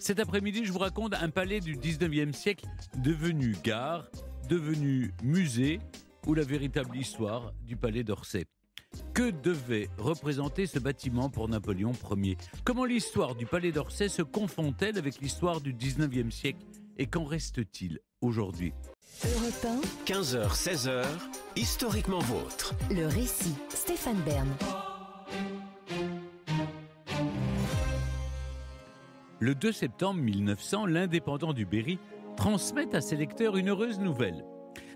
Cet après-midi, je vous raconte un palais du 19e siècle devenu gare, devenu musée, ou la véritable histoire du palais d'Orsay. Que devait représenter ce bâtiment pour Napoléon Ier ? Comment l'histoire du palais d'Orsay se confond-elle avec l'histoire du 19e siècle ? Et qu'en reste-t-il aujourd'hui ? Europe 1, 15h, 16h, historiquement vôtre. le récit, Stéphane Bern. Le 2 septembre 1900, l'Indépendant du Berry transmet à ses lecteurs une heureuse nouvelle.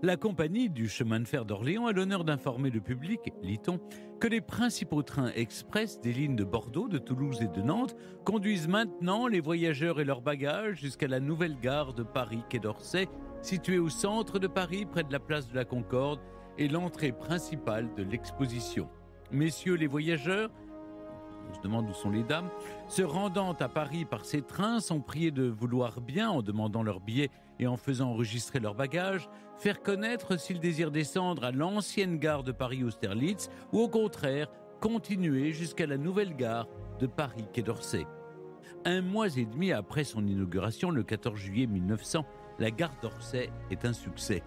La compagnie du chemin de fer d'Orléans a l'honneur d'informer le public, lit-on, que les principaux trains express des lignes de Bordeaux, de Toulouse et de Nantes conduisent maintenant les voyageurs et leurs bagages jusqu'à la nouvelle gare de Paris, quai d'Orsay, située au centre de Paris, près de la place de la Concorde et l'entrée principale de l'exposition. Messieurs les voyageurs, on se demande où sont les dames, se rendant à Paris par ces trains sont priés de vouloir bien, en demandant leurs billets et en faisant enregistrer leurs bagages, faire connaître s'ils désirent descendre à l'ancienne gare de Paris-Austerlitz ou au contraire, continuer jusqu'à la nouvelle gare de Paris, quai d'Orsay. 1 mois et demi après son inauguration, le 14 juillet 1900, la gare d'Orsay est un succès.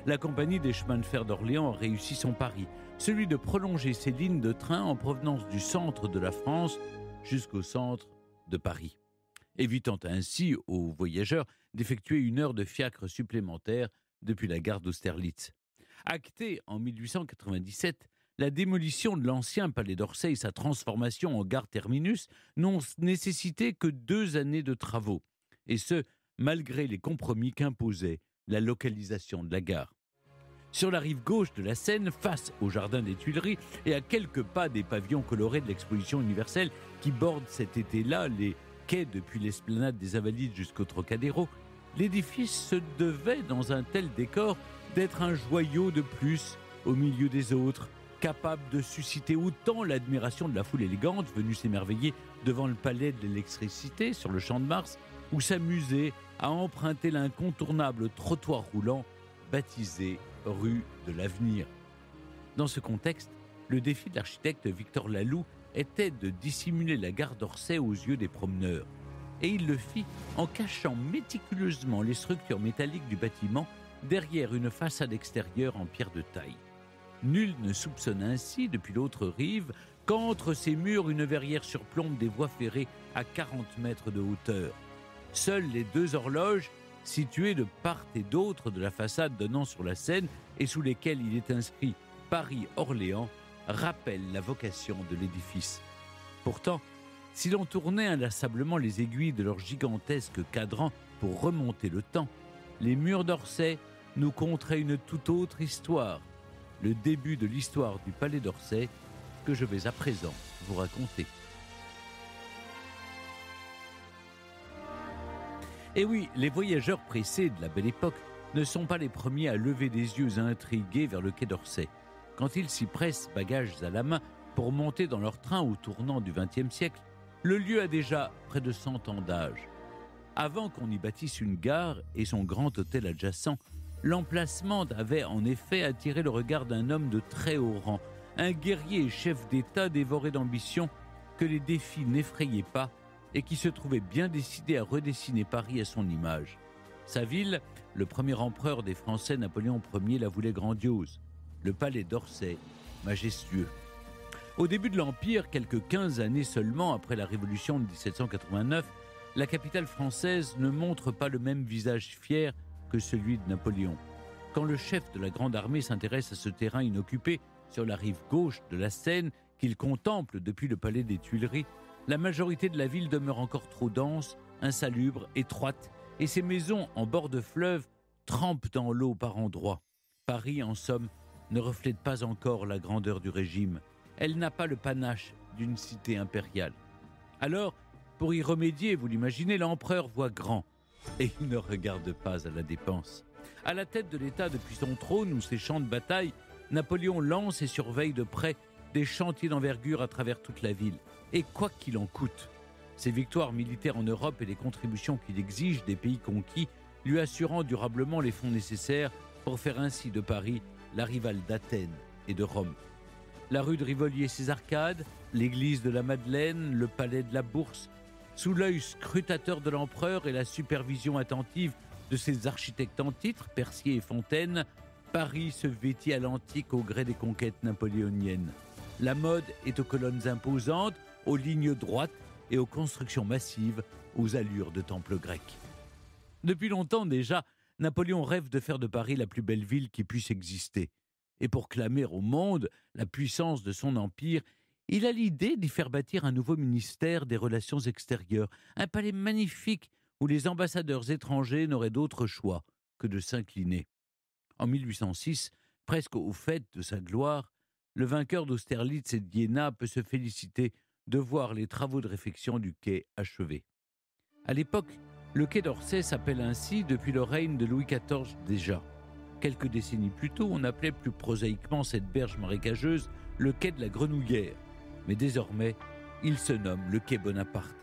La compagnie des chemins de fer d'Orléans a réussi son pari, celui de prolonger ses lignes de train en provenance du centre de la France jusqu'au centre de Paris, évitant ainsi aux voyageurs d'effectuer 1 heure de fiacre supplémentaire depuis la gare d'Austerlitz. Actée en 1897, la démolition de l'ancien palais d'Orsay et sa transformation en gare terminus n'ont nécessité que 2 années de travaux, et ce, malgré les compromis qu'imposait la localisation de la gare. Sur la rive gauche de la Seine, face au jardin des Tuileries et à quelques pas des pavillons colorés de l'exposition universelle qui bordent cet été-là les quais depuis l'esplanade des Invalides jusqu'au Trocadéro, l'édifice se devait, dans un tel décor, d'être un joyau de plus au milieu des autres, capable de susciter autant l'admiration de la foule élégante venue s'émerveiller devant le palais de l'électricité sur le Champ de Mars, ou s'amuser à emprunter l'incontournable trottoir roulant baptisé rue de l'Avenir. Dans ce contexte, le défi de l'architecte Victor Laloux était de dissimuler la gare d'Orsay aux yeux des promeneurs. Et il le fit en cachant méticuleusement les structures métalliques du bâtiment derrière une façade extérieure en pierre de taille. Nul ne soupçonne ainsi, depuis l'autre rive, qu'entre ces murs une verrière surplombe des voies ferrées à 40 mètres de hauteur. Seules les 2 horloges, situées de part et d'autre de la façade donnant sur la Seine et sous lesquelles il est inscrit Paris-Orléans, rappellent la vocation de l'édifice. Pourtant, si l'on tournait inlassablement les aiguilles de leur gigantesque cadran pour remonter le temps, les murs d'Orsay nous conteraient une toute autre histoire, le début de l'histoire du palais d'Orsay que je vais à présent vous raconter. Et oui, les voyageurs pressés de la Belle Époque ne sont pas les premiers à lever des yeux intrigués vers le quai d'Orsay. Quand ils s'y pressent, bagages à la main, pour monter dans leur train au tournant du XXe siècle, le lieu a déjà près de 100 ans d'âge. Avant qu'on y bâtisse une gare et son grand hôtel adjacent, l'emplacement avait en effet attiré le regard d'un homme de très haut rang, un guerrier et chef d'État dévoré d'ambition que les défis n'effrayaient pas et qui se trouvait bien décidé à redessiner Paris à son image. Sa ville, le premier empereur des Français, Napoléon Ier, la voulait grandiose. Le palais d'Orsay, majestueux. Au début de l'Empire, quelques 15 années seulement après la Révolution de 1789, la capitale française ne montre pas le même visage fier que celui de Napoléon. Quand le chef de la Grande Armée s'intéresse à ce terrain inoccupé sur la rive gauche de la Seine, qu'il contemple depuis le palais des Tuileries, la majorité de la ville demeure encore trop dense, insalubre, étroite, et ses maisons en bord de fleuve trempent dans l'eau par endroits. Paris, en somme, ne reflète pas encore la grandeur du régime. Elle n'a pas le panache d'une cité impériale. Alors, pour y remédier, vous l'imaginez, l'empereur voit grand, et il ne regarde pas à la dépense. À la tête de l'État depuis son trône ou ses champs de bataille, Napoléon lance et surveille de près des chantiers d'envergure à travers toute la ville. Et quoi qu'il en coûte, ses victoires militaires en Europe et les contributions qu'il exige des pays conquis, lui assurant durablement les fonds nécessaires pour faire ainsi de Paris la rivale d'Athènes et de Rome. La rue de Rivoli et ses arcades, l'église de la Madeleine, le palais de la Bourse, Sous l'œil scrutateur de l'empereur et la supervision attentive de ses architectes en titre, Percier et Fontaine, Paris se vêtit à l'antique au gré des conquêtes napoléoniennes. La mode est aux colonnes imposantes, aux lignes droites et aux constructions massives, aux allures de temple grec. Depuis longtemps déjà, Napoléon rêve de faire de Paris la plus belle ville qui puisse exister. Et pour clamer au monde la puissance de son empire, il a l'idée d'y faire bâtir un nouveau ministère des Relations extérieures, un palais magnifique où les ambassadeurs étrangers n'auraient d'autre choix que de s'incliner. En 1806, presque au faîte de sa gloire, le vainqueur d'Austerlitz et d'Iéna peut se féliciter de voir les travaux de réfection du quai achevés. À l'époque, le quai d'Orsay s'appelle ainsi depuis le règne de Louis XIV déjà. Quelques décennies plus tôt, on appelait plus prosaïquement cette berge marécageuse le quai de la Grenouillère. Mais désormais, il se nomme le quai Bonaparte.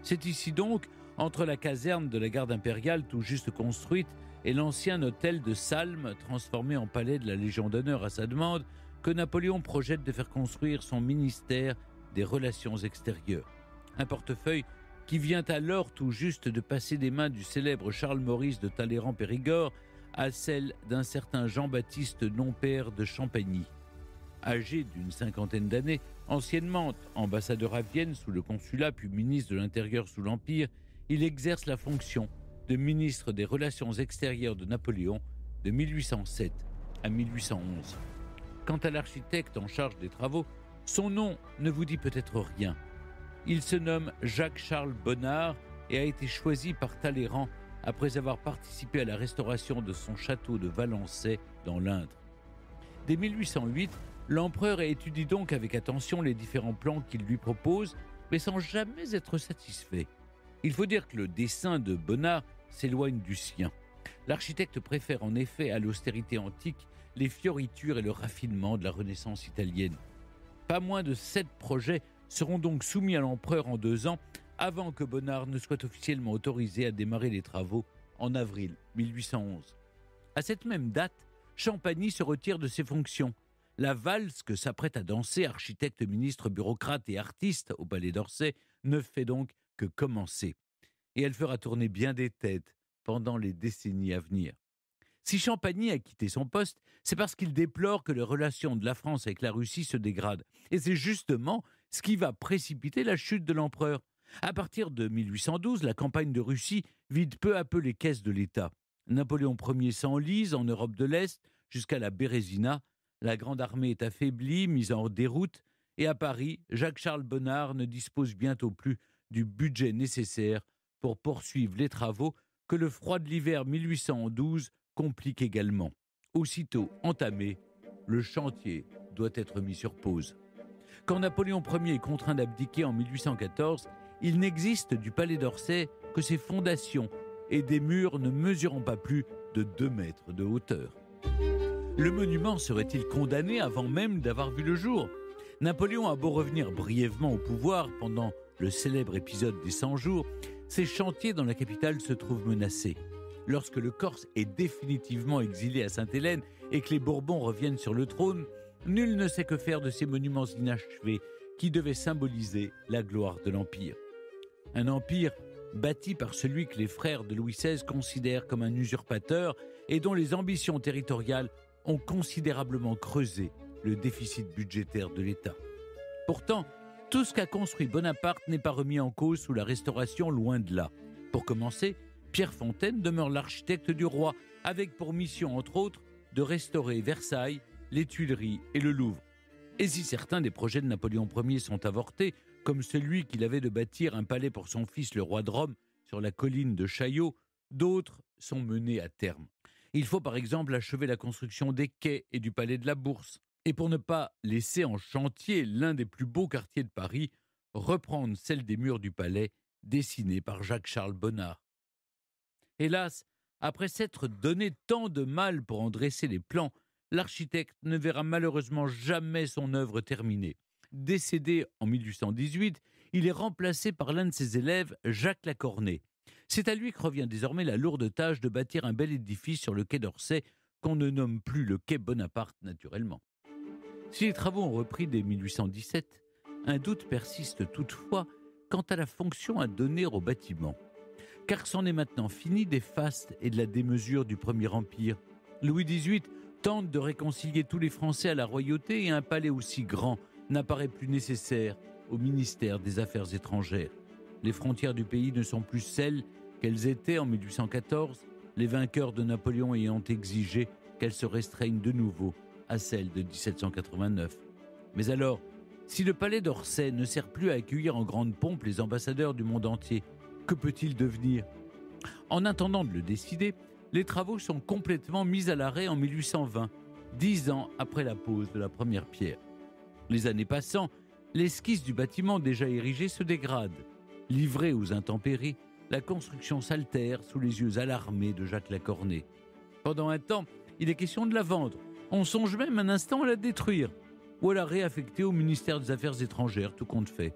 C'est ici donc, entre la caserne de la garde impériale tout juste construite et l'ancien hôtel de Salm, transformé en palais de la Légion d'honneur à sa demande, que Napoléon projette de faire construire son ministère des Relations extérieures. Un portefeuille qui vient alors tout juste de passer des mains du célèbre Charles-Maurice de Talleyrand-Périgord à celle d'un certain Jean-Baptiste Nompère de Champagny. Âgé d'une cinquantaine d'années, anciennement ambassadeur à Vienne sous le consulat puis ministre de l'Intérieur sous l'Empire, il exerce la fonction de ministre des Relations extérieures de Napoléon de 1807 à 1811. Quant à l'architecte en charge des travaux, son nom ne vous dit peut-être rien. Il se nomme Jacques-Charles Bonnard et a été choisi par Talleyrand après avoir participé à la restauration de son château de Valençay dans l'Indre. Dès 1808, l'empereur étudie donc avec attention les différents plans qu'il lui propose, mais sans jamais être satisfait. Il faut dire que le dessin de Bonnard s'éloigne du sien. L'architecte préfère en effet à l'austérité antique les fioritures et le raffinement de la Renaissance italienne. Pas moins de 7 projets seront donc soumis à l'empereur en 2 ans, avant que Bonnard ne soit officiellement autorisé à démarrer les travaux en avril 1811. À cette même date, Champagny se retire de ses fonctions. La valse que s'apprête à danser architecte, ministre, bureaucrate et artiste au palais d'Orsay ne fait donc que commencer. Et elle fera tourner bien des têtes pendant les décennies à venir. Si Champagny a quitté son poste, c'est parce qu'il déplore que les relations de la France avec la Russie se dégradent. Et c'est justement ce qui va précipiter la chute de l'empereur. À partir de 1812, la campagne de Russie vide peu à peu les caisses de l'État. Napoléon Ier s'enlise en Europe de l'Est jusqu'à la Bérésina. La grande armée est affaiblie, mise en déroute. Et à Paris, Jacques-Charles Bonnard ne dispose bientôt plus du budget nécessaire pour poursuivre les travaux que le froid de l'hiver 1812 complique également. Aussitôt entamé, le chantier doit être mis sur pause. Quand Napoléon Ier est contraint d'abdiquer en 1814, il n'existe du palais d'Orsay que ses fondations et des murs ne mesurant pas plus de 2 mètres de hauteur. Le monument serait-il condamné avant même d'avoir vu le jour ? Napoléon a beau revenir brièvement au pouvoir pendant le célèbre épisode des 100 jours, ses chantiers dans la capitale se trouvent menacés. Lorsque le Corse est définitivement exilé à Sainte-Hélène et que les Bourbons reviennent sur le trône, nul ne sait que faire de ces monuments inachevés qui devaient symboliser la gloire de l'Empire. Un empire bâti par celui que les frères de Louis XVI considèrent comme un usurpateur et dont les ambitions territoriales ont considérablement creusé le déficit budgétaire de l'État. Pourtant, tout ce qu'a construit Bonaparte n'est pas remis en cause sous la Restauration, loin de là. Pour commencer, Pierre Fontaine demeure l'architecte du roi, avec pour mission, entre autres, de restaurer Versailles, les Tuileries et le Louvre. Et si certains des projets de Napoléon Ier sont avortés, comme celui qu'il avait de bâtir un palais pour son fils le roi de Rome sur la colline de Chaillot, d'autres sont menés à terme. Il faut par exemple achever la construction des quais et du palais de la Bourse. Et pour ne pas laisser en chantier l'un des plus beaux quartiers de Paris, reprendre celle des murs du palais dessinée par Jacques-Charles Bonnard. Hélas, après s'être donné tant de mal pour en dresser les plans, l'architecte ne verra malheureusement jamais son œuvre terminée. Décédé en 1818, il est remplacé par l'un de ses élèves, Jacques Lacornay. C'est à lui que revient désormais la lourde tâche de bâtir un bel édifice sur le quai d'Orsay, qu'on ne nomme plus le quai Bonaparte naturellement. Si les travaux ont repris dès 1817, un doute persiste toutefois quant à la fonction à donner au bâtiment. Car c'en est maintenant fini des fastes et de la démesure du Premier Empire. Louis XVIII tente de réconcilier tous les Français à la royauté et un palais aussi grand n'apparaît plus nécessaire au ministère des Affaires étrangères. Les frontières du pays ne sont plus celles qu'elles étaient en 1814, les vainqueurs de Napoléon ayant exigé qu'elles se restreignent de nouveau à celles de 1789. Mais alors, si le palais d'Orsay ne sert plus à accueillir en grande pompe les ambassadeurs du monde entier, que peut-il devenir ? En attendant de le décider, les travaux sont complètement mis à l'arrêt en 1820, 10 ans après la pose de la première pierre. Les années passant, l'esquisse du bâtiment déjà érigé se dégrade. Livrée aux intempéries, la construction s'altère sous les yeux alarmés de Jacques Lacornet. Pendant un temps, il est question de la vendre. On songe même un instant à la détruire ou à la réaffecter au ministère des Affaires étrangères, tout compte fait.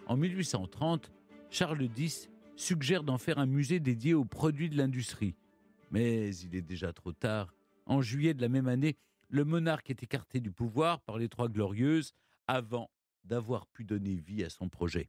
En 1830, Charles X suggère d'en faire un musée dédié aux produits de l'industrie. Mais il est déjà trop tard. En juillet de la même année, le monarque est écarté du pouvoir par les Trois Glorieuses avant d'avoir pu donner vie à son projet.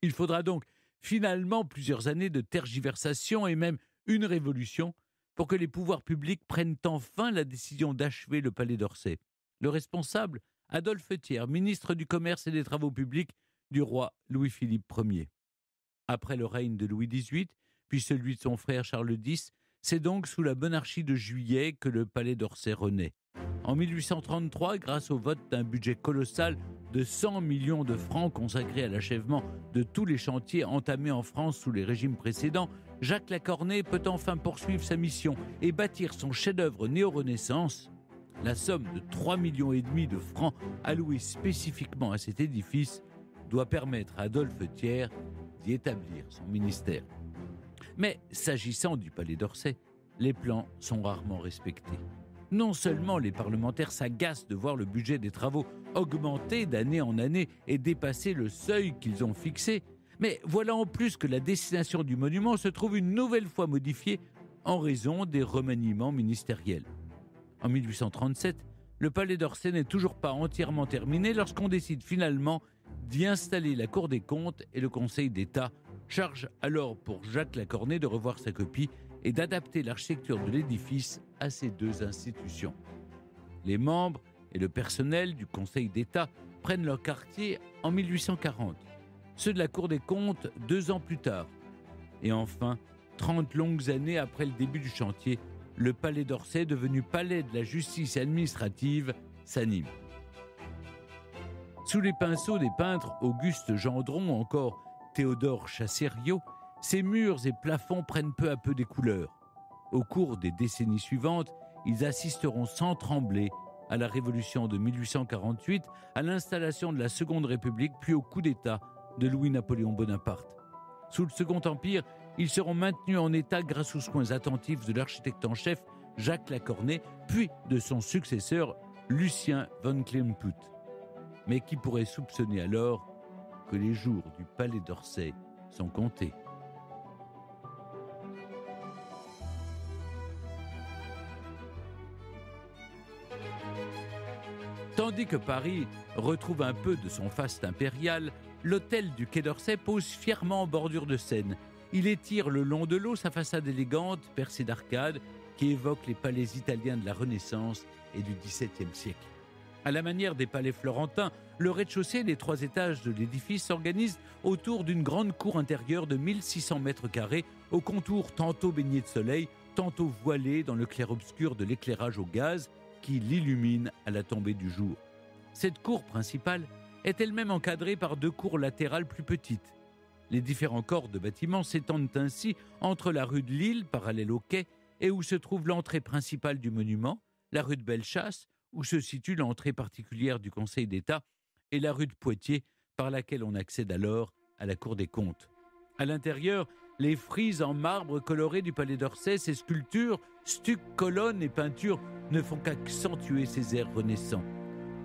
Il faudra donc finalement plusieurs années de tergiversation et même une révolution pour que les pouvoirs publics prennent enfin la décision d'achever le palais d'Orsay. Le responsable, Adolphe Thiers, ministre du Commerce et des Travaux publics du roi Louis-Philippe Ier. Après le règne de Louis XVIII, puis celui de son frère Charles X, c'est donc sous la monarchie de Juillet que le palais d'Orsay renaît. En 1833, grâce au vote d'un budget colossal de 100 millions de francs consacrés à l'achèvement de tous les chantiers entamés en France sous les régimes précédents, Jacques Lacornet peut enfin poursuivre sa mission et bâtir son chef-d'œuvre néo-renaissance. La somme de 3,5 millions de francs allouée spécifiquement à cet édifice doit permettre à Adolphe Thiers d'y établir son ministère. Mais s'agissant du palais d'Orsay, les plans sont rarement respectés. Non seulement les parlementaires s'agacent de voir le budget des travaux augmenter d'année en année et dépasser le seuil qu'ils ont fixé, mais voilà en plus que la destination du monument se trouve une nouvelle fois modifiée en raison des remaniements ministériels. En 1837, le palais d'Orsay n'est toujours pas entièrement terminé lorsqu'on décide finalement d'y installer la Cour des comptes et le Conseil d'État, charge alors pour Jacques Lacornet de revoir sa copie et d'adapter l'architecture de l'édifice à ces deux institutions. Les membres et le personnel du Conseil d'État prennent leur quartier en 1840, ceux de la Cour des comptes 2 ans plus tard. Et enfin, 30 longues années après le début du chantier, le palais d'Orsay, devenu palais de la justice administrative, s'anime. Sous les pinceaux des peintres Auguste Gendron ou encore Théodore Chassériau, ces murs et plafonds prennent peu à peu des couleurs. Au cours des décennies suivantes, ils assisteront sans trembler à la Révolution de 1848, à l'installation de la Seconde République, puis au coup d'État de Louis-Napoléon Bonaparte. Sous le Second Empire, ils seront maintenus en état grâce aux soins attentifs de l'architecte en chef Jacques Lacornet, puis de son successeur Lucien von Klemput. Mais qui pourrait soupçonner alors que les jours du palais d'Orsay sont comptés? Tandis que Paris retrouve un peu de son faste impérial, l'hôtel du Quai d'Orsay pose fièrement en bordure de Seine. Il étire le long de l'eau sa façade élégante, percée d'arcades, qui évoque les palais italiens de la Renaissance et du XVIIe siècle. À la manière des palais florentins, le rez-de-chaussée et les 3 étages de l'édifice s'organisent autour d'une grande cour intérieure de 1600 mètres carrés, au contour tantôt baigné de soleil, tantôt voilé dans le clair-obscur de l'éclairage au gaz qui l'illumine à la tombée du jour. Cette cour principale est elle-même encadrée par 2 cours latérales plus petites. Les différents corps de bâtiments s'étendent ainsi entre la rue de Lille, parallèle au quai, et où se trouve l'entrée principale du monument, la rue de Bellechasse, où se situe l'entrée particulière du Conseil d'État, et la rue de Poitiers, par laquelle on accède alors à la Cour des comptes. À l'intérieur, les frises en marbre coloré du palais d'Orsay, ses sculptures, stucs, colonnes et peintures ne font qu'accentuer ses airs renaissants.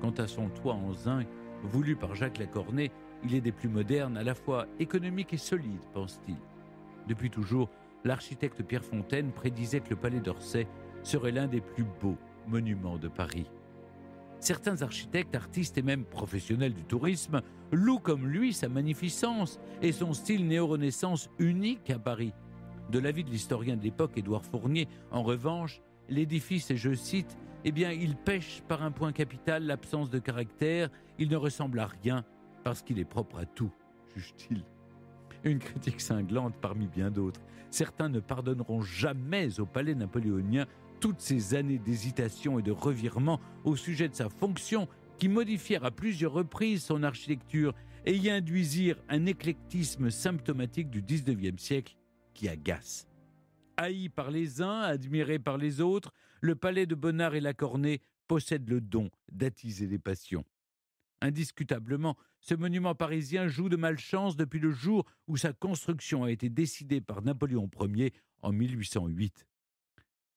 Quant à son toit en zinc, voulu par Jacques Lacornet, il est des plus modernes, à la fois économique et solide, pense-t-il. Depuis toujours, l'architecte Pierre Fontaine prédisait que le palais d'Orsay serait l'un des plus beaux monuments de Paris. Certains architectes, artistes et même professionnels du tourisme louent comme lui sa magnificence et son style néo-renaissance unique à Paris. De l'avis de l'historien de l'époque, Édouard Fournier, en revanche, l'édifice, et je cite, « il pêche par un point capital l'absence de caractère, il ne ressemble à rien parce qu'il est propre à tout », juge-t-il. Une critique cinglante parmi bien d'autres. Certains ne pardonneront jamais au palais napoléonien toutes ces années d'hésitation et de revirement au sujet de sa fonction qui modifièrent à plusieurs reprises son architecture et y induisirent un éclectisme symptomatique du XIXe siècle qui agace. Haï par les uns, admiré par les autres, le palais de Bonnard et la Cornée possède le don d'attiser les passions. Indiscutablement, ce monument parisien joue de malchance depuis le jour où sa construction a été décidée par Napoléon Ier en 1808.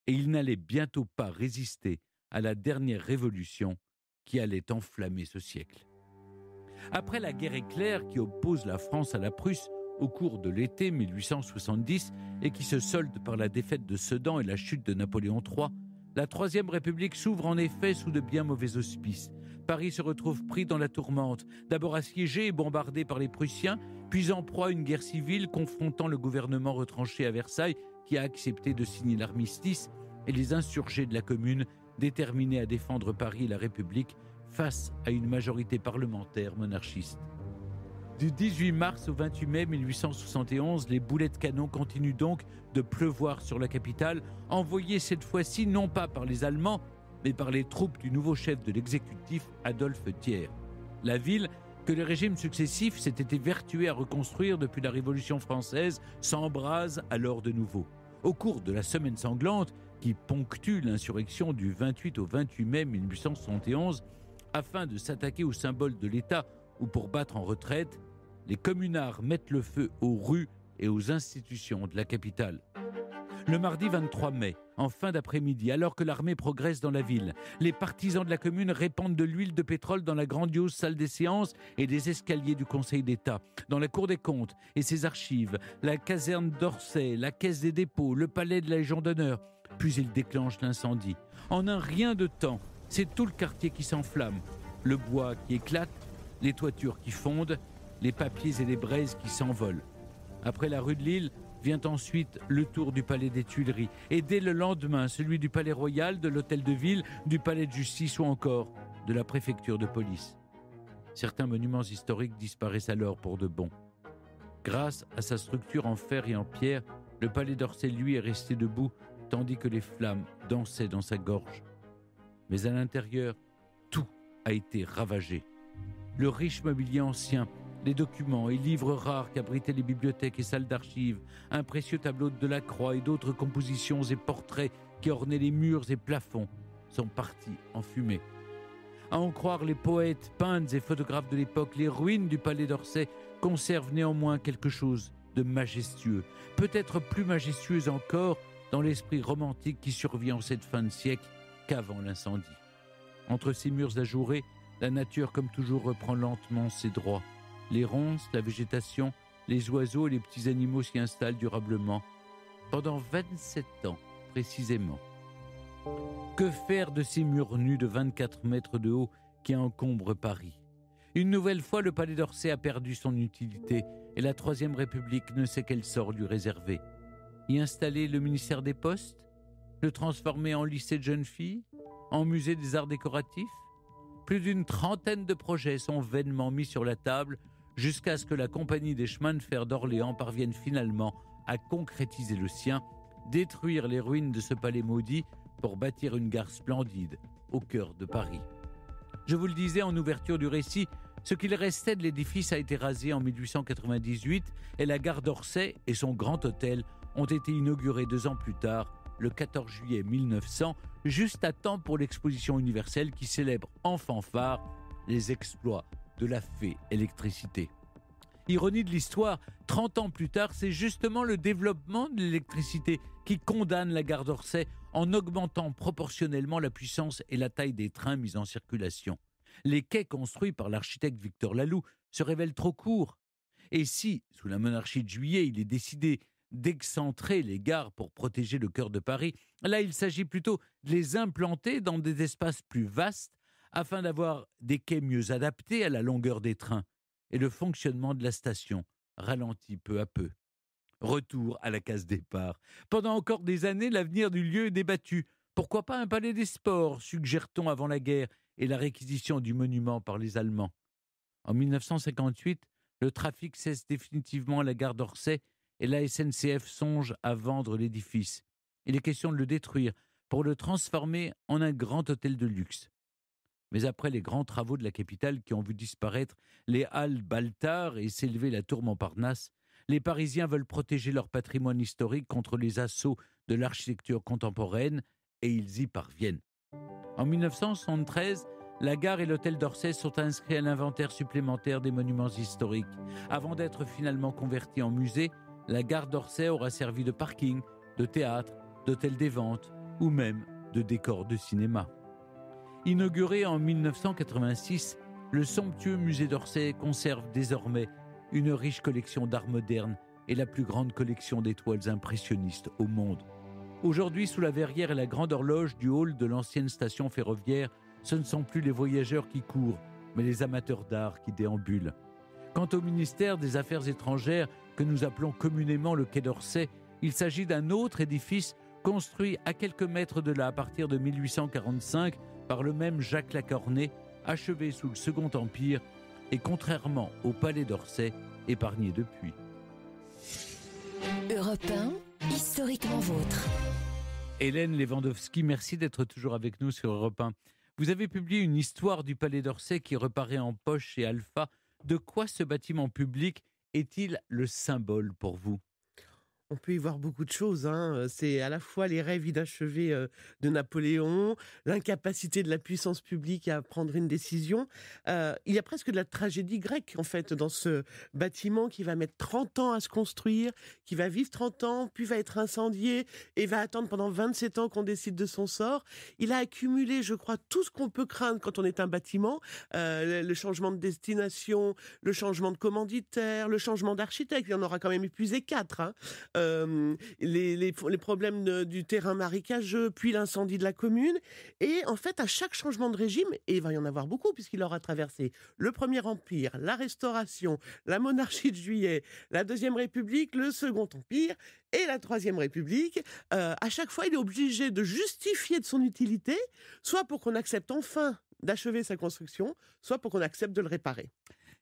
Et il n'allait bientôt pas résister à la dernière révolution qui allait enflammer ce siècle. Après la guerre éclair qui oppose la France à la Prusse au cours de l'été 1870 et qui se solde par la défaite de Sedan et la chute de Napoléon III, la Troisième République s'ouvre en effet sous de bien mauvais auspices. Paris se retrouve pris dans la tourmente, d'abord assiégé et bombardé par les Prussiens, puis en proie à une guerre civile confrontant le gouvernement retranché à Versailles qui a accepté de signer l'armistice et les insurgés de la Commune déterminés à défendre Paris et la République face à une majorité parlementaire monarchiste. Du 18 mars au 28 mai 1871, les boulets de canon continuent donc de pleuvoir sur la capitale, envoyées cette fois-ci non pas par les Allemands, mais par les troupes du nouveau chef de l'exécutif, Adolphe Thiers. La ville, que les régimes successifs s'étaient évertués à reconstruire depuis la Révolution française, s'embrase alors de nouveau. Au cours de la semaine sanglante, qui ponctue l'insurrection du 28 au 28 mai 1871, afin de s'attaquer aux symboles de l'État ou pour battre en retraite, les communards mettent le feu aux rues et aux institutions de la capitale. Le mardi 23 mai, en fin d'après-midi, alors que l'armée progresse dans la ville, les partisans de la Commune répandent de l'huile de pétrole dans la grandiose salle des séances et des escaliers du Conseil d'État, dans la Cour des comptes et ses archives, la caserne d'Orsay, la caisse des dépôts, le palais de la Légion d'honneur. Puis ils déclenchent l'incendie. En un rien de temps, c'est tout le quartier qui s'enflamme. Le bois qui éclate, les toitures qui fondent, les papiers et les braises qui s'envolent. Après la rue de Lille, vient ensuite le tour du palais des Tuileries. Et dès le lendemain, celui du palais royal, de l'hôtel de ville, du palais de justice ou encore de la préfecture de police. Certains monuments historiques disparaissent alors pour de bon. Grâce à sa structure en fer et en pierre, le palais d'Orsay, lui, est resté debout, tandis que les flammes dansaient dans sa gorge. Mais à l'intérieur, tout a été ravagé. Le riche mobilier ancien, les documents et livres rares qu'abritaient les bibliothèques et salles d'archives, un précieux tableau de Delacroix et d'autres compositions et portraits qui ornaient les murs et plafonds, sont partis en fumée. À en croire les poètes, peintres et photographes de l'époque, les ruines du palais d'Orsay conservent néanmoins quelque chose de majestueux, peut-être plus majestueux encore dans l'esprit romantique qui survit en cette fin de siècle qu'avant l'incendie. Entre ces murs ajourés, la nature comme toujours reprend lentement ses droits. Les ronces, la végétation, les oiseaux et les petits animaux s'y installent durablement, pendant 27 ans précisément. Que faire de ces murs nus de 24 mètres de haut qui encombrent Paris ? Une nouvelle fois, le palais d'Orsay a perdu son utilité et la Troisième République ne sait quel sort lui réserver. Y installer le ministère des Postes ? Le transformer en lycée de jeunes filles ? En musée des arts décoratifs ? Plus d'une trentaine de projets sont vainement mis sur la table jusqu'à ce que la compagnie des chemins de fer d'Orléans parvienne finalement à concrétiser le sien, détruire les ruines de ce palais maudit pour bâtir une gare splendide au cœur de Paris. Je vous le disais en ouverture du récit, ce qu'il restait de l'édifice a été rasé en 1898 et la gare d'Orsay et son grand hôtel ont été inaugurés 2 ans plus tard, le 14 juillet 1900, juste à temps pour l'exposition universelle qui célèbre en fanfare les exploits de la fée électricité. Ironie de l'histoire, 30 ans plus tard, c'est justement le développement de l'électricité qui condamne la gare d'Orsay en augmentant proportionnellement la puissance et la taille des trains mis en circulation. Les quais construits par l'architecte Victor Laloux se révèlent trop courts. Et si, sous la monarchie de Juillet, il est décidé d'excentrer les gares pour protéger le cœur de Paris, là il s'agit plutôt de les implanter dans des espaces plus vastes afin d'avoir des quais mieux adaptés à la longueur des trains et le fonctionnement de la station ralentit peu à peu. Retour à la case départ. Pendant encore des années, l'avenir du lieu est débattu. Pourquoi pas un palais des sports, suggère-t-on avant la guerre et la réquisition du monument par les Allemands. En 1958, le trafic cesse définitivement à la gare d'Orsay et la SNCF songe à vendre l'édifice. Il est question de le détruire pour le transformer en un grand hôtel de luxe. Mais après les grands travaux de la capitale qui ont vu disparaître les halles Baltard et s'élever la tour Montparnasse, les Parisiens veulent protéger leur patrimoine historique contre les assauts de l'architecture contemporaine et ils y parviennent. En 1973, la gare et l'hôtel d'Orsay sont inscrits à l'inventaire supplémentaire des monuments historiques. Avant d'être finalement convertie en musée, la gare d'Orsay aura servi de parking, de théâtre, d'hôtel des ventes ou même de décor de cinéma. Inauguré en 1986, le somptueux musée d'Orsay conserve désormais une riche collection d'art moderne et la plus grande collection d'étoiles impressionnistes au monde. Aujourd'hui, sous la verrière et la grande horloge du hall de l'ancienne station ferroviaire, ce ne sont plus les voyageurs qui courent, mais les amateurs d'art qui déambulent. Quant au ministère des Affaires étrangères, que nous appelons communément le Quai d'Orsay, il s'agit d'un autre édifice construit à quelques mètres de là à partir de 1845 par le même Jacques Lacornet, achevé sous le Second Empire et contrairement au Palais d'Orsay, épargné depuis. Europe 1, historiquement vôtre. Hélène Lewandowski, merci d'être toujours avec nous sur Europe 1. Vous avez publié une histoire du Palais d'Orsay qui reparaît en poche chez Alpha. De quoi ce bâtiment public est-il le symbole pour vous ? On peut y voir beaucoup de choses, hein. C'est à la fois les rêves inachevés de Napoléon, l'incapacité de la puissance publique à prendre une décision. Il y a presque de la tragédie grecque, en fait, dans ce bâtiment qui va mettre 30 ans à se construire, qui va vivre 30 ans, puis va être incendié et va attendre pendant 27 ans qu'on décide de son sort. Il a accumulé, je crois, tout ce qu'on peut craindre quand on est un bâtiment. Le changement de destination, le changement de commanditaire, le changement d'architecte. Il y en aura quand même épuisé 4, hein. Les problèmes du terrain marécageux, puis l'incendie de la commune. Et en fait, à chaque changement de régime, et il va y en avoir beaucoup, puisqu'il aura traversé le Premier Empire, la Restauration, la monarchie de Juillet, la Deuxième République, le Second Empire et la Troisième République, à chaque fois, il est obligé de justifier de son utilité, soit pour qu'on accepte enfin d'achever sa construction, soit pour qu'on accepte de le réparer.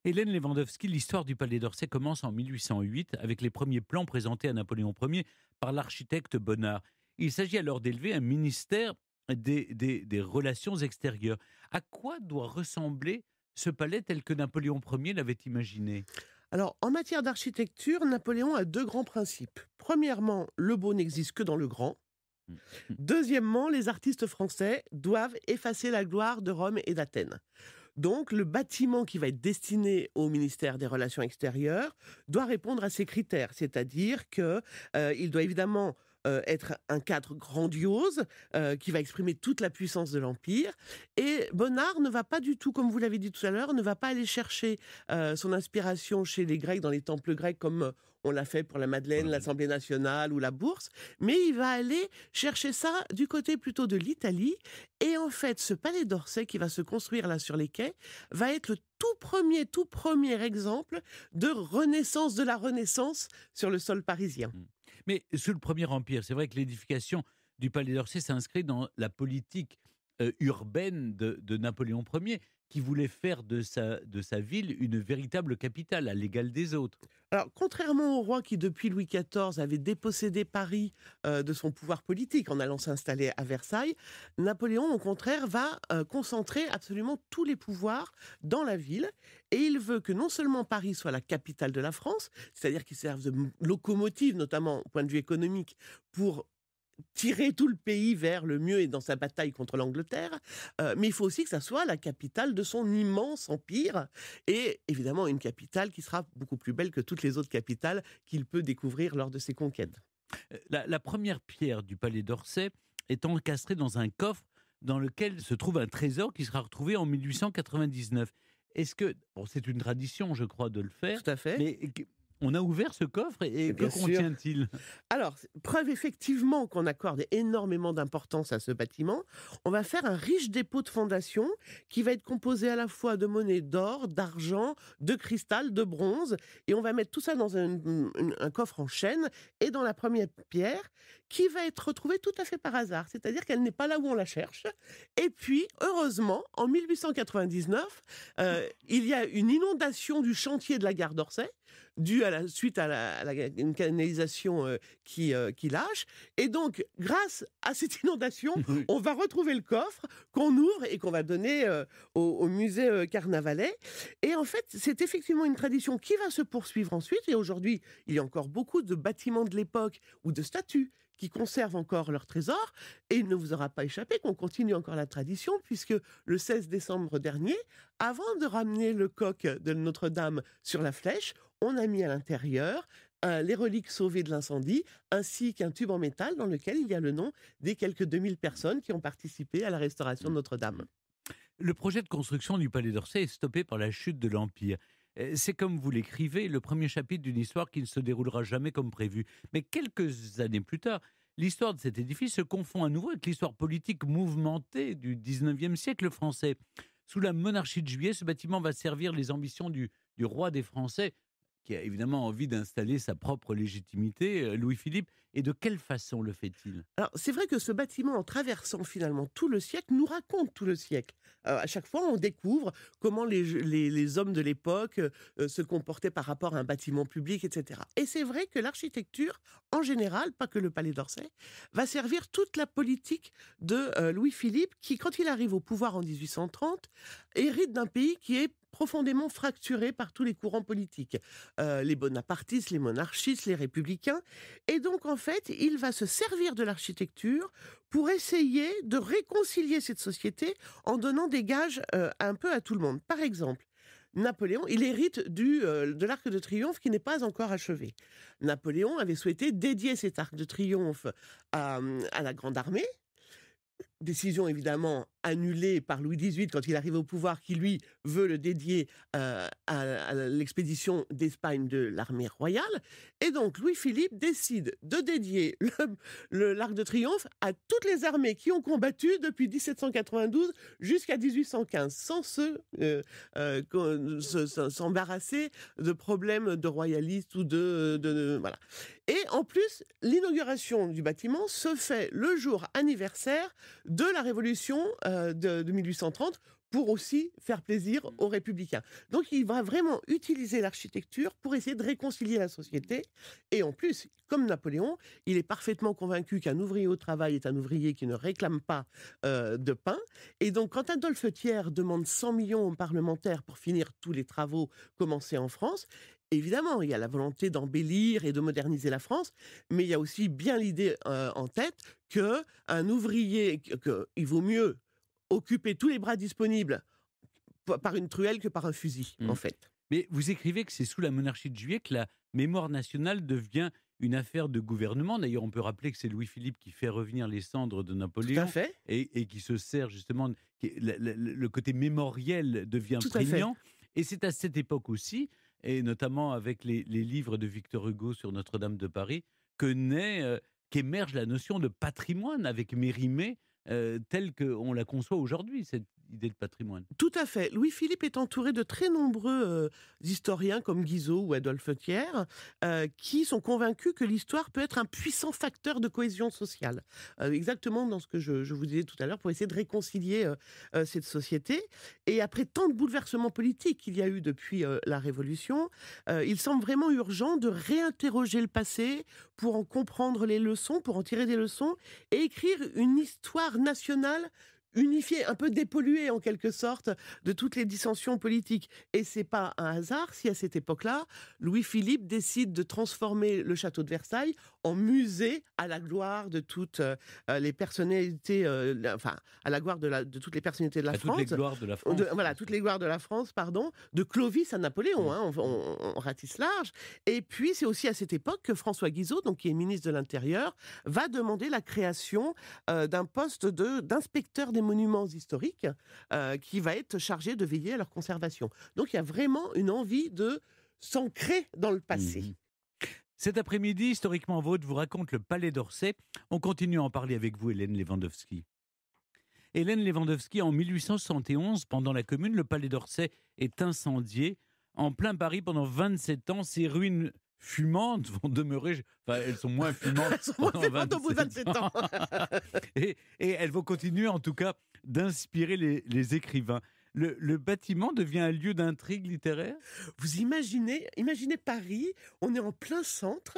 Hélène Lewandowski, l'histoire du Palais d'Orsay commence en 1808 avec les premiers plans présentés à Napoléon Ier par l'architecte Bonnard. Il s'agit alors d'élever un ministère des Relations extérieures. À quoi doit ressembler ce palais tel que Napoléon Ier l'avait imaginé ? Alors, en matière d'architecture, Napoléon a 2 grands principes. Premièrement, le beau n'existe que dans le grand. Deuxièmement, les artistes français doivent effacer la gloire de Rome et d'Athènes. Donc, le bâtiment qui va être destiné au ministère des Relations extérieures doit répondre à ces critères, c'est-à-dire qu'il doit évidemment être un cadre grandiose qui va exprimer toute la puissance de l'Empire. Et Bonnard ne va pas du tout, comme vous l'avez dit tout à l'heure, ne va pas aller chercher son inspiration chez les Grecs, dans les temples grecs, comme on l'a fait pour la Madeleine, l'Assemblée nationale ou la Bourse, mais il va aller chercher ça du côté plutôt de l'Italie. Et en fait, ce palais d'Orsay qui va se construire là sur les quais va être le tout premier exemple de renaissance de la Renaissance sur le sol parisien. Mais sous le Premier Empire, c'est vrai que l'édification du Palais d'Orsay s'inscrit dans la politique urbaine de Napoléon Ier, qui voulait faire de sa ville une véritable capitale, à l'égal des autres. Alors, contrairement au roi qui, depuis Louis XIV, avait dépossédé Paris de son pouvoir politique en allant s'installer à Versailles, Napoléon, au contraire, va concentrer absolument tous les pouvoirs dans la ville. Et il veut que non seulement Paris soit la capitale de la France, c'est-à-dire qu'il serve de locomotive, notamment au point de vue économique, pour tirer tout le pays vers le mieux et dans sa bataille contre l'Angleterre, mais il faut aussi que ça soit la capitale de son immense empire, et évidemment une capitale qui sera beaucoup plus belle que toutes les autres capitales qu'il peut découvrir lors de ses conquêtes. La première pierre du Palais d'Orsay est encastrée dans un coffre dans lequel se trouve un trésor qui sera retrouvé en 1899. Est-ce que, c'est une tradition, je crois, de le faire. Tout à fait. Mais On a ouvert ce coffre et que Bien sûr. contient-il? Alors, preuve effectivement qu'on accorde énormément d'importance à ce bâtiment, on va faire un riche dépôt de fondation qui va être composé à la fois de monnaie d'or, d'argent, de cristal, de bronze, et on va mettre tout ça dans un coffre en chêne et dans la première pierre qui va être retrouvée tout à fait par hasard, c'est-à-dire qu'elle n'est pas là où on la cherche. Et puis, heureusement, en 1899, il y a une inondation du chantier de la gare d'Orsay, due suite à une canalisation qui lâche. Et donc, grâce à cette inondation, Oui. on va retrouver le coffre qu'on ouvre et qu'on va donner au musée Carnavalet. Et en fait, c'est effectivement une tradition qui va se poursuivre ensuite. Et aujourd'hui, il y a encore beaucoup de bâtiments de l'époque ou de statues qui conservent encore leur trésor. Et il ne vous aura pas échappé qu'on continue encore la tradition, puisque le 16 décembre dernier, avant de ramener le coq de Notre-Dame sur la flèche, on a mis à l'intérieur les reliques sauvées de l'incendie, ainsi qu'un tube en métal dans lequel il y a le nom des quelques 2000 personnes qui ont participé à la restauration de Notre-Dame. Le projet de construction du Palais d'Orsay est stoppé par la chute de l'Empire. C'est comme vous l'écrivez, le premier chapitre d'une histoire qui ne se déroulera jamais comme prévu. Mais quelques années plus tard, l'histoire de cet édifice se confond à nouveau avec l'histoire politique mouvementée du 19e siècle français. Sous la monarchie de Juillet, ce bâtiment va servir les ambitions du roi des Français, qui a évidemment envie d'installer sa propre légitimité, Louis-Philippe. Et de quelle façon le fait-il? Alors, c'est vrai que ce bâtiment, en traversant finalement tout le siècle, nous raconte tout le siècle. À chaque fois, on découvre comment les hommes de l'époque se comportaient par rapport à un bâtiment public, etc. Et c'est vrai que l'architecture, en général, pas que le Palais d'Orsay, va servir toute la politique de Louis-Philippe, qui, quand il arrive au pouvoir en 1830, hérite d'un pays qui est profondément fracturé par tous les courants politiques. Les bonapartistes, les monarchistes, les républicains. Et donc, en fait, il va se servir de l'architecture pour essayer de réconcilier cette société en donnant des gages un peu à tout le monde. Par exemple, Napoléon, il hérite de l'Arc de Triomphe qui n'est pas encore achevé. Napoléon avait souhaité dédier cet Arc de Triomphe à la Grande Armée. Décision évidemment annulée par Louis XVIII quand il arrive au pouvoir, qui lui veut le dédier à l'expédition d'Espagne de l'armée royale. Et donc Louis-Philippe décide de dédier l'Arc de Triomphe à toutes les armées qui ont combattu depuis 1792 jusqu'à 1815, sans s'embarrasser de problèmes de royalistes ou voilà. Et en plus, l'inauguration du bâtiment se fait le jour anniversaire de la Révolution de 1830, pour aussi faire plaisir aux républicains. Donc il va vraiment utiliser l'architecture pour essayer de réconcilier la société. Et en plus, comme Napoléon, il est parfaitement convaincu qu'un ouvrier au travail est un ouvrier qui ne réclame pas de pain. Et donc quand Adolphe Thiers demande 100 millions aux parlementaires pour finir tous les travaux commencés en France, évidemment, il y a la volonté d'embellir et de moderniser la France, mais il y a aussi bien l'idée en tête qu'un ouvrier, qu'il vaut mieux occuper tous les bras disponibles par une truelle que par un fusil, en fait. Mais vous écrivez que c'est sous la monarchie de Juillet que la mémoire nationale devient une affaire de gouvernement. D'ailleurs, on peut rappeler que c'est Louis-Philippe qui fait revenir les cendres de Tout Napoléon à fait. et qui se sert justement, le côté mémoriel devient Tout à fait. prégnant. Et c'est à cette époque aussi, et notamment avec les livres de Victor Hugo sur Notre-Dame de Paris, qu'émerge la notion de patrimoine avec Mérimée, telle qu'on la conçoit aujourd'hui, cette idée de patrimoine. Tout à fait. Louis-Philippe est entouré de très nombreux historiens comme Guizot ou Adolphe Thiers qui sont convaincus que l'histoire peut être un puissant facteur de cohésion sociale. Exactement dans ce que je vous disais tout à l'heure, pour essayer de réconcilier cette société. Et après tant de bouleversements politiques qu'il y a eu depuis la Révolution, il semble vraiment urgent de réinterroger le passé pour en comprendre les leçons, pour en tirer des leçons et écrire une histoire nationale unifiée, un peu dépolluée en quelque sorte de toutes les dissensions politiques. Et c'est pas un hasard si à cette époque-là, Louis-Philippe décide de transformer le château de Versailles en musée à la gloire de toutes les personnalités, à la gloire de toutes les personnalités de la France. Toutes les gloires de la France. Voilà, toutes les gloires de la France, pardon, de Clovis à Napoléon, hein, on ratisse large. Et puis, c'est aussi à cette époque que François Guizot, donc, qui est ministre de l'Intérieur, va demander la création d'un poste d'inspecteur des monuments historiques qui va être chargé de veiller à leur conservation. Donc, il y a vraiment une envie de s'ancrer dans le passé. Mmh. Cet après-midi, Historiquement Vôtre vous raconte le Palais d'Orsay. On continue à en parler avec vous, Hélène Lewandowski. Hélène Lewandowski, en 1871, pendant la Commune, le Palais d'Orsay est incendié. En plein Paris, pendant 27 ans, ces ruines fumantes vont demeurer... Enfin, elles sont moins fumantes Elles sont moins pendant fumantes au bout de 27 ans. et elles vont continuer, en tout cas, d'inspirer les écrivains. Le bâtiment devient un lieu d'intrigue littéraire? Vous imaginez Paris, on est en plein centre,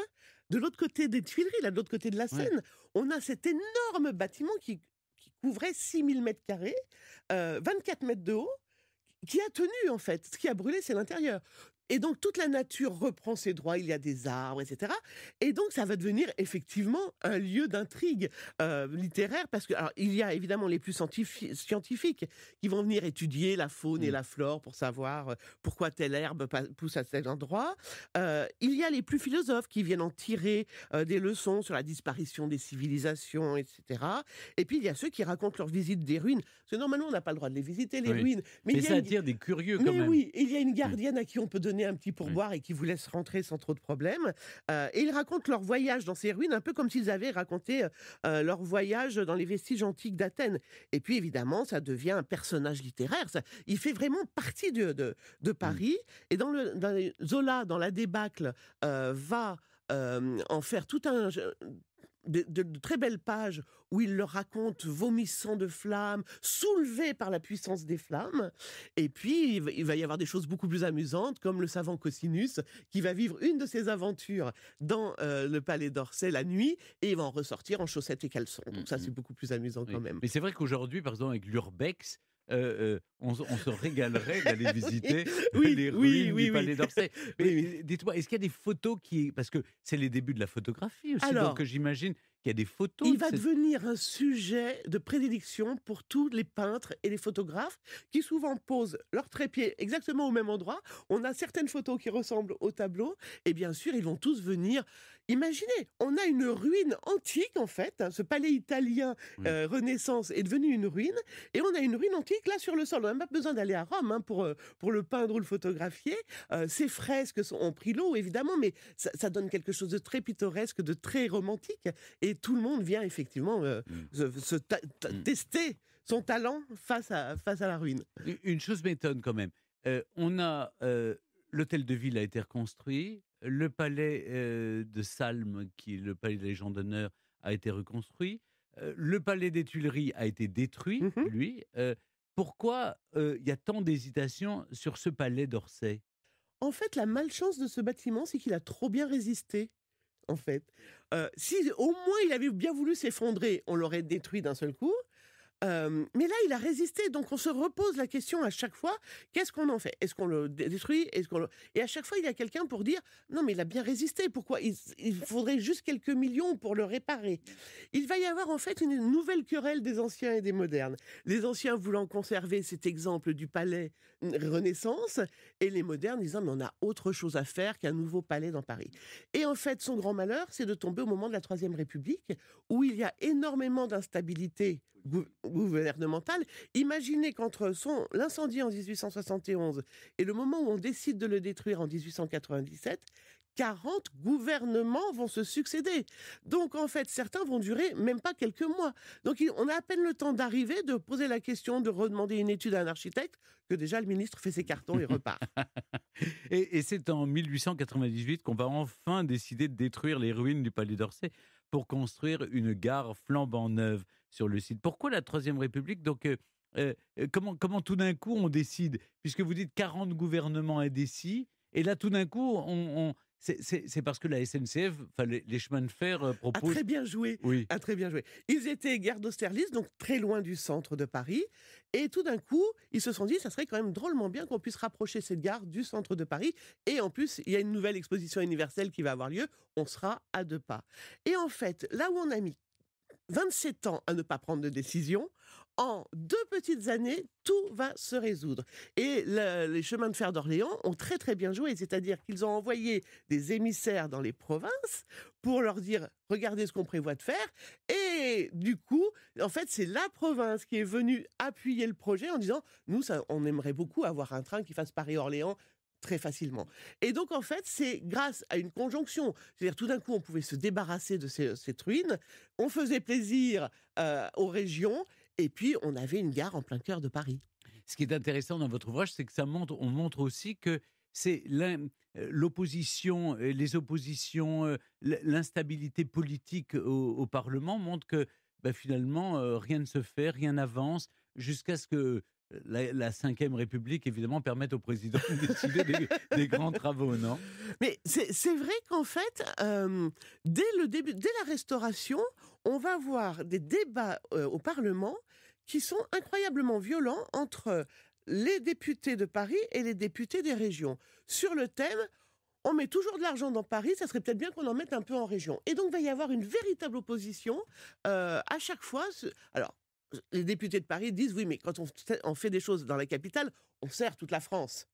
de l'autre côté des Tuileries, là, de l'autre côté de la Seine, on a cet énorme bâtiment qui couvrait 6000 mètres carrés, 24 mètres de haut, qui a tenu en fait. Ce qui a brûlé, c'est l'intérieur. Et donc toute la nature reprend ses droits, il y a des arbres, etc. Et donc ça va devenir effectivement un lieu d'intrigue littéraire, parce que alors, il y a évidemment les plus scientifiques qui vont venir étudier la faune et la flore pour savoir pourquoi telle herbe pousse à tel endroit. Il y a les plus philosophes qui viennent en tirer des leçons sur la disparition des civilisations, etc. Et puis il y a ceux qui racontent leur visite des ruines. Parce que normalement on n'a pas le droit de les visiter, les ruines. Mais ça attire des curieux quand même. Mais oui, il y a une gardienne à qui on peut donner un petit pourboire et qui vous laisse rentrer sans trop de problèmes. Et ils racontent leur voyage dans ces ruines, un peu comme s'ils avaient raconté leur voyage dans les vestiges antiques d'Athènes. Et puis évidemment, ça devient un personnage littéraire. Il fait vraiment partie de Paris. Et dans Zola, dans La débâcle, va en faire tout un... De très belles pages où il le raconte vomissant de flammes, soulevé par la puissance des flammes. Et puis, il va y avoir des choses beaucoup plus amusantes, comme le savant Cosinus, qui va vivre une de ses aventures dans le Palais d'Orsay la nuit, et il va en ressortir en chaussettes et caleçons. Donc ça, c'est beaucoup plus amusant quand même. Mais c'est vrai qu'aujourd'hui, par exemple, avec l'Urbex, on se régalerait d'aller visiter les ruines du Palais d'Orsay. Mais dites-moi, est-ce qu'il y a des photos parce que c'est les débuts de la photographie aussi, alors, donc j'imagine qu'il y a des photos. Il va devenir un sujet de prédilection pour tous les peintres et les photographes qui souvent posent leur trépied exactement au même endroit. On a certaines photos qui ressemblent au tableau et bien sûr, ils vont tous venir. Imaginez, on a une ruine antique en fait, ce palais italien Renaissance est devenu une ruine et on a une ruine antique là sur le sol. On n'a même pas besoin d'aller à Rome pour le peindre ou le photographier. Ces fresques ont pris l'eau évidemment, mais ça donne quelque chose de très pittoresque, de très romantique. Et tout le monde vient effectivement tester son talent face à la ruine. Une chose m'étonne quand même. L'hôtel de ville a été reconstruit. Le palais de Salm, qui est le palais des Légions d'honneur, a été reconstruit. Le palais des Tuileries a été détruit, lui. Pourquoi il y a tant d'hésitation sur ce palais d'Orsay? En fait, la malchance de ce bâtiment, c'est qu'il a trop bien résisté. En fait, si au moins il avait bien voulu s'effondrer, on l'aurait détruit d'un seul coup. Mais là, il a résisté, donc on se repose la question à chaque fois, qu'est-ce qu'on en fait? Est-ce qu'on le détruit? Et à chaque fois, il y a quelqu'un pour dire, non mais il a bien résisté, pourquoi il faudrait juste quelques millions pour le réparer. Il va y avoir en fait une nouvelle querelle des anciens et des modernes. Les anciens voulant conserver cet exemple du palais Renaissance, et les modernes disant, mais on a autre chose à faire qu'un nouveau palais dans Paris. Et en fait, son grand malheur, c'est de tomber au moment de la Troisième République, où il y a énormément d'instabilité gouvernementale. Imaginez qu'entre l'incendie en 1871 et le moment où on décide de le détruire en 1897, 40 gouvernements vont se succéder. Donc, en fait, certains vont durer même pas quelques mois. Donc, on a à peine le temps d'arriver, de poser la question, de redemander une étude à un architecte, que déjà le ministre fait ses cartons et repart. Et c'est en 1898 qu'on va enfin décider de détruire les ruines du Palais d'Orsay pour construire une gare flambant neuve sur le site. Pourquoi la Troisième République? Donc, comment tout d'un coup on décide? Puisque vous dites 40 gouvernements indécis, et là tout d'un coup, c'est parce que la SNCF, les chemins de fer proposent... A très bien joué. Oui. A très bien joué. Ils étaient gare d'Austerlitz, donc très loin du centre de Paris. Et tout d'un coup, ils se sont dit, ça serait quand même drôlement bien qu'on puisse rapprocher cette gare du centre de Paris. Et en plus, il y a une nouvelle exposition universelle qui va avoir lieu. On sera à 2 pas. Et en fait, là où on a mis 27 ans à ne pas prendre de décision, en 2 petites années, tout va se résoudre. Et les chemins de fer d'Orléans ont très très bien joué, c'est-à-dire qu'ils ont envoyé des émissaires dans les provinces pour leur dire « regardez ce qu'on prévoit de faire ». Et du coup, en fait, c'est la province qui est venue appuyer le projet en disant « nous, on aimerait beaucoup avoir un train qui fasse Paris-Orléans ». très facilement. Et donc, en fait, c'est grâce à une conjonction. C'est-à-dire, tout d'un coup, on pouvait se débarrasser de cette ruine, on faisait plaisir aux régions, et puis on avait une gare en plein cœur de Paris. Ce qui est intéressant dans votre ouvrage, c'est que on montre aussi que c'est l'opposition, les oppositions, l'instabilité politique au Parlement montrent que finalement, rien ne se fait, rien n'avance, jusqu'à ce que la Ve République, évidemment, permette au président de décider des grands travaux, non? Mais c'est vrai qu'en fait, dès le début, dès la Restauration, on va avoir des débats au Parlement qui sont incroyablement violents entre les députés de Paris et les députés des régions. Sur le thème, on met toujours de l'argent dans Paris, ça serait peut-être bien qu'on en mette un peu en région. Et donc, il va y avoir une véritable opposition à chaque fois. Alors, les députés de Paris disent, oui, mais quand on fait des choses dans la capitale, on sert toute la France.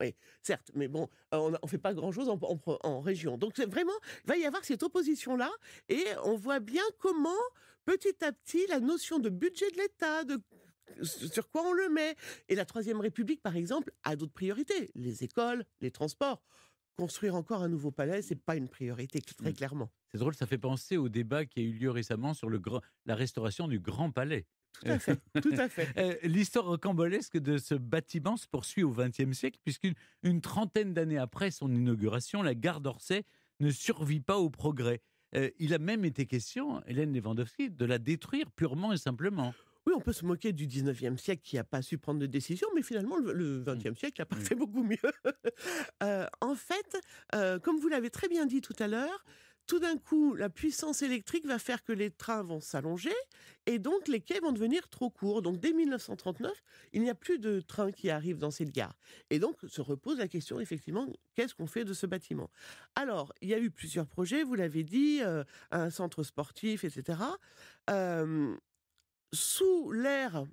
Oui, certes, mais bon, on ne fait pas grand-chose en région. Donc, c'est vraiment, il va y avoir cette opposition-là, et on voit bien comment, petit à petit, la notion de budget de l'État, sur quoi on le met. Et la Troisième République, par exemple, a d'autres priorités. Les écoles, les transports. Construire encore un nouveau palais, c'est pas une priorité, très clairement. C'est drôle, ça fait penser au débat qui a eu lieu récemment sur la restauration du Grand Palais. Tout à fait, tout à fait. L'histoire rocambolesque de ce bâtiment se poursuit au XXe siècle, puisqu'une trentaine d'années après son inauguration, la gare d'Orsay ne survit pas au progrès. Il a même été question, Hélène Lewandowski, de la détruire purement et simplement. Oui, on peut se moquer du 19e siècle qui n'a pas su prendre de décision, mais finalement, le 20e siècle n'a pas fait beaucoup mieux. En fait, comme vous l'avez très bien dit tout à l'heure, tout d'un coup, la puissance électrique va faire que les trains vont s'allonger et donc les quais vont devenir trop courts. Donc dès 1939, il n'y a plus de trains qui arrivent dans cette gare. Et donc se repose la question, effectivement, qu'est-ce qu'on fait de ce bâtiment? Alors, il y a eu plusieurs projets, vous l'avez dit, un centre sportif, etc. Sous l'ère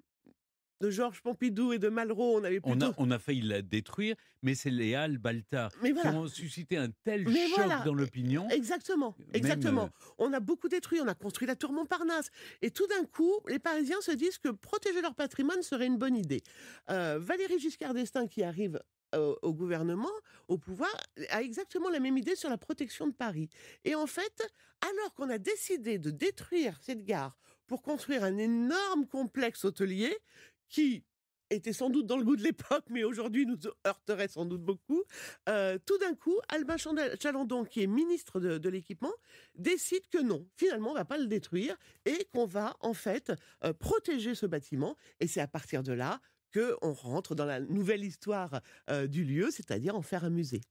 de Georges Pompidou et de Malraux, on avait plutôt... On a failli la détruire, mais c'est les Halles Balta qui ont suscité un tel choc dans l'opinion. Exactement, exactement. On a beaucoup détruit, on a construit la tour Montparnasse. Et tout d'un coup, les Parisiens se disent que protéger leur patrimoine serait une bonne idée. Valéry Giscard d'Estaing, qui arrive au gouvernement, au pouvoir, a exactement la même idée sur la protection de Paris. Et en fait, alors qu'on a décidé de détruire cette gare pour construire un énorme complexe hôtelier qui était sans doute dans le goût de l'époque, mais aujourd'hui nous heurterait sans doute beaucoup, tout d'un coup, Albin Chalandon, qui est ministre de l'équipement, décide que non, finalement on ne va pas le détruire et qu'on va en fait protéger ce bâtiment. Et c'est à partir de là qu'on rentre dans la nouvelle histoire du lieu, c'est-à-dire en faire un musée.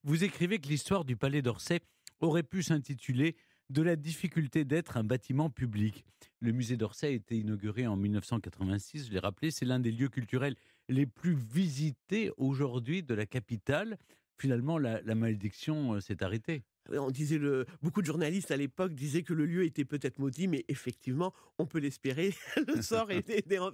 Vous écrivez que l'histoire du Palais d'Orsay aurait pu s'intituler « De la difficulté d'être un bâtiment public ». Le musée d'Orsay a été inauguré en 1986, je l'ai rappelé, c'est l'un des lieux culturels les plus visités aujourd'hui de la capitale. Finalement, la malédiction s'est arrêtée. On disait beaucoup de journalistes à l'époque disaient que le lieu était peut-être maudit, mais effectivement, on peut l'espérer. Le sort est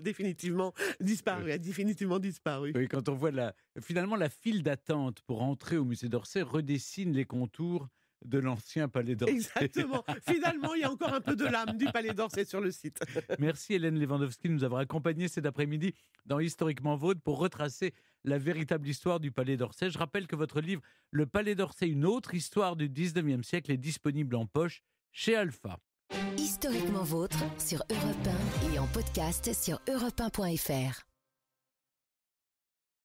définitivement disparu, a définitivement disparu. Oui, quand on voit finalement la file d'attente pour entrer au musée d'Orsay redessine les contours de l'ancien Palais d'Orsay. Exactement. Finalement, il y a encore un peu de l'âme du Palais d'Orsay sur le site. Merci Hélène Lewandowski de nous avoir accompagnés cet après-midi dans Historiquement Vôtre pour retracer la véritable histoire du Palais d'Orsay. Je rappelle que votre livre « Le Palais d'Orsay, une autre histoire du 19e siècle » est disponible en poche chez Alpha. Historiquement Vôtre sur Europe 1 et en podcast sur europe1.fr.